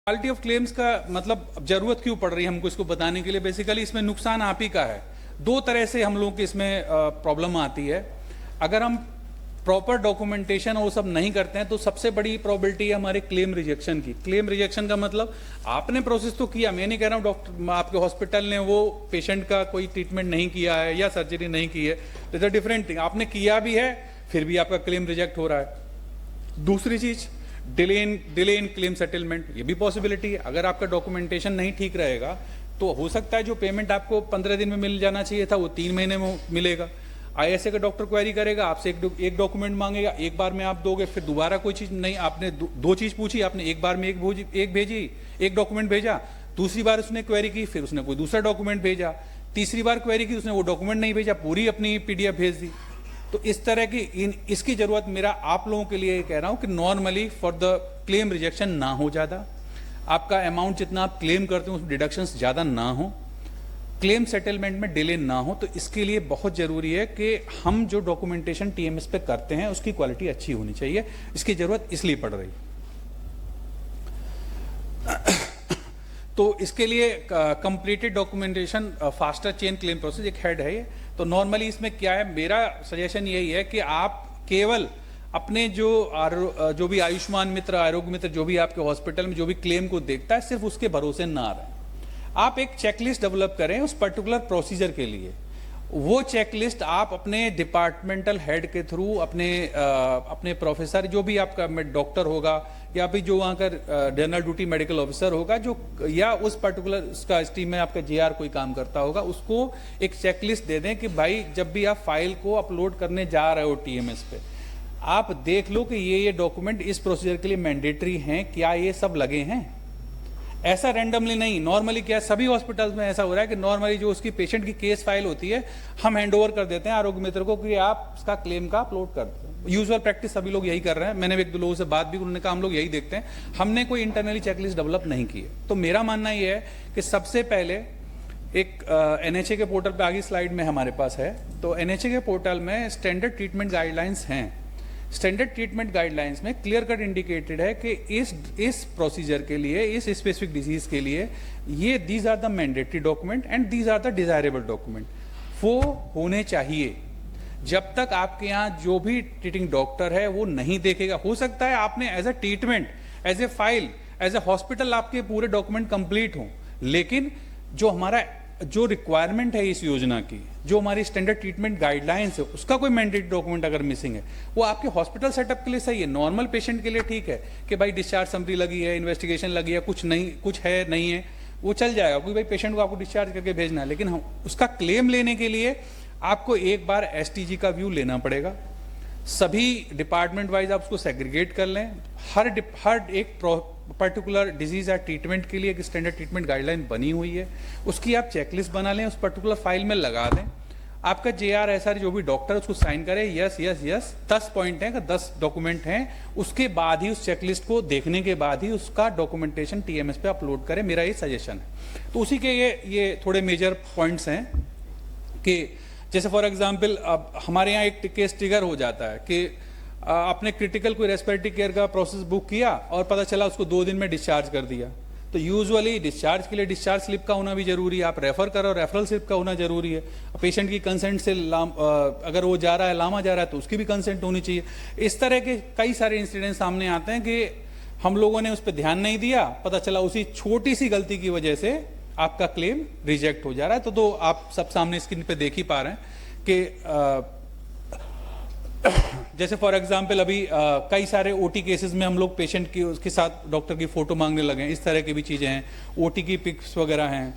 Quality of claims का मतलब जरूरत क्यों पड़ रही है हमको इसको बताने के लिए। बेसिकली इसमें नुकसान आप ही का है। दो तरह से हम लोगों की इसमें प्रॉब्लम आती है। अगर हम प्रॉपर डॉक्यूमेंटेशन और सब नहीं करते हैं तो सबसे बड़ी प्रोबेबिलिटी है हमारे क्लेम रिजेक्शन की। क्लेम रिजेक्शन का मतलब आपने प्रोसेस तो किया, मैं नहीं कह रहा हूँ डॉक्टर आपके हॉस्पिटल ने वो पेशेंट का कोई ट्रीटमेंट नहीं किया है या सर्जरी नहीं की है, तो इट्स अ डिफरेंट थिंग। आपने किया भी है फिर भी आपका क्लेम रिजेक्ट हो रहा है। दूसरी चीज डिले इन क्लेम सेटलमेंट, ये भी पॉसिबिलिटी है। अगर आपका डॉक्यूमेंटेशन नहीं ठीक रहेगा तो हो सकता है जो पेमेंट आपको 15 दिन में मिल जाना चाहिए था वो 3 महीने में मिलेगा। ISA का डॉक्टर क्वेरी करेगा, आपसे एक डॉक्यूमेंट मांगेगा, एक बार में आप दोगे, फिर दोबारा कोई चीज नहीं, आपने दो चीज पूछी, आपने एक बार में एक भेजी, एक डॉक्यूमेंट भेजा, दूसरी बार उसने क्वेरी की, फिर उसने कोई दूसरा डॉक्यूमेंट भेजा, तीसरी बार क्वेरी की, उसने वो डॉक्यूमेंट नहीं भेजा, पूरी अपनी PDF भेज दी। तो इस तरह की इसकी जरूरत मेरा आप लोगों के लिए कह रहा हूं कि normally for the claim rejection ना हो, ज्यादा आपका अमाउंट जितना आप क्लेम करते हो उसमें डिडक्शंस ज्यादा ना हो, क्लेम सेटलमेंट में डिले ना हो। तो इसके लिए बहुत जरूरी है कि हम जो डॉक्यूमेंटेशन TMS पे करते हैं उसकी क्वालिटी अच्छी होनी चाहिए। इसकी जरूरत इसलिए पड़ रही। तो इसके लिए completed documentation faster chain claim process एक हेड है ये। तो नॉर्मली इसमें क्या है, मेरा सजेशन यही है कि आप केवल अपने जो भी आयुष्मान मित्र, आरोग्य मित्र, जो भी आपके हॉस्पिटल में जो भी क्लेम को देखता है, सिर्फ उसके भरोसे ना रहें। आप एक चेकलिस्ट डेवलप करें उस पर्टिकुलर प्रोसीजर के लिए। वो चेकलिस्ट आप अपने डिपार्टमेंटल हेड के थ्रू, अपने प्रोफेसर, जो भी आपका डॉक्टर होगा या फिर जो वहाँ का जनरल ड्यूटी मेडिकल ऑफिसर होगा, जो या उस पर्टिकुलर उसका स्टीम में आपका JR कोई काम करता होगा, उसको एक चेकलिस्ट दे दें कि भाई जब भी आप फाइल को अपलोड करने जा रहे हो TMS पे, आप देख लो कि ये डॉक्यूमेंट इस प्रोसीजर के लिए मैंडेटरी हैं, क्या ये सब लगे हैं। ऐसा रैंडमली नहीं। नॉर्मली क्या सभी हॉस्पिटल्स में ऐसा हो रहा है कि नॉर्मली जो उसकी पेशेंट की केस फाइल होती है हम हैंडओवर कर देते हैं आरोग्य मित्र को कि आप उसका क्लेम का अपलोड कर दें। यूजुअल प्रैक्टिस सभी लोग यही कर रहे हैं। मैंने एक दो लोगों से बात भी, उन्होंने कहा हम लोग यही देखते हैं, हमने कोई इंटरनली चेकलिस्ट डेवलप नहीं की है। तो मेरा मानना यह है कि सबसे पहले एक NHA के पोर्टल पे आगे स्लाइड में हमारे पास है, तो NHA के पोर्टल में स्टैंडर्ड ट्रीटमेंट गाइडलाइंस हैं। स्टैंडर्ड ट्रीटमेंट गाइडलाइंस में क्लियर कट इंडिकेटेड है कि इस प्रोसीजर के लिए, इस स्पेसिफिक डिजीज के लिए ये these are the mandatory document and these are the desirable document, वो होने चाहिए। जब तक आपके यहाँ जो भी ट्रीटिंग डॉक्टर है वो नहीं देखेगा, हो सकता है आपने as a treatment, as a file, as a hospital आपके पूरे डॉक्यूमेंट कंप्लीट हों, लेकिन जो रिक्वायरमेंट है इस योजना की, जो हमारी स्टैंडर्ड ट्रीटमेंट गाइडलाइंस है, उसका कोई मैंडेटरी डॉक्यूमेंट अगर मिसिंग है, वो आपके हॉस्पिटल सेटअप के लिए सही है, नॉर्मल पेशेंट के लिए ठीक है कि भाई डिस्चार्ज समरी लगी है, इन्वेस्टिगेशन लगी है, कुछ है नहीं है, वो चल जाएगा, कोई भाई पेशेंट को आपको डिस्चार्ज करके भेजना है। लेकिन हम उसका क्लेम लेने के लिए आपको एक बार STG का व्यू लेना पड़ेगा। सभी डिपार्टमेंट वाइज आप उसको सेग्रीगेट कर लें। हर एक पर्टिकुलर डिजीज या ट्रीटमेंट के लिए एक स्टैंडर्ड ट्रीटमेंट गाइडलाइन बनी हुई है, उसकी आप चेकलिस्ट बना लें, उस पर्टिकुलर फाइल में लगा दें। आपका JR SR जो भी डॉक्टर उसको साइन करे, यस यस यस, 10 पॉइंट हैं, 10 डॉक्यूमेंट हैं, उसके बाद ही उस चेकलिस्ट को देखने के बाद ही उसका डॉक्यूमेंटेशन TMS पे अपलोड करें, मेरा ये सजेशन है। तो उसी के ये थोड़े मेजर पॉइंट्स हैं कि जैसे फॉर एग्जाम्पल अब हमारे यहाँ एक केस ट्रिगर हो जाता है कि आपने क्रिटिकल कोई रेस्पिरेटरी केयर का प्रोसेस बुक किया और पता चला उसको 2 दिन में डिस्चार्ज कर दिया। तो यूजुअली डिस्चार्ज के लिए डिस्चार्ज स्लिप का होना भी जरूरी है, आप रेफर करो, रेफरल स्लिप का होना जरूरी है। पेशेंट की कंसेंट से अगर वो जा रहा है, लामा जा रहा है, तो उसकी भी कंसेंट होनी चाहिए। इस तरह के कई सारे इंसिडेंट सामने आते हैं कि हम लोगों ने उस पर ध्यान नहीं दिया, पता चला उसी छोटी सी गलती की वजह से आपका क्लेम रिजेक्ट हो जा रहा है। तो आप सब सामने स्क्रीन पे देख ही पा रहे हैं कि जैसे फॉर एग्जांपल अभी कई सारे OT केसेस में हम लोग पेशेंट की उसके साथ डॉक्टर की फोटो मांगने लगे हैं, इस तरह की भी चीजें हैं, OT की पिक्स वगैरह हैं।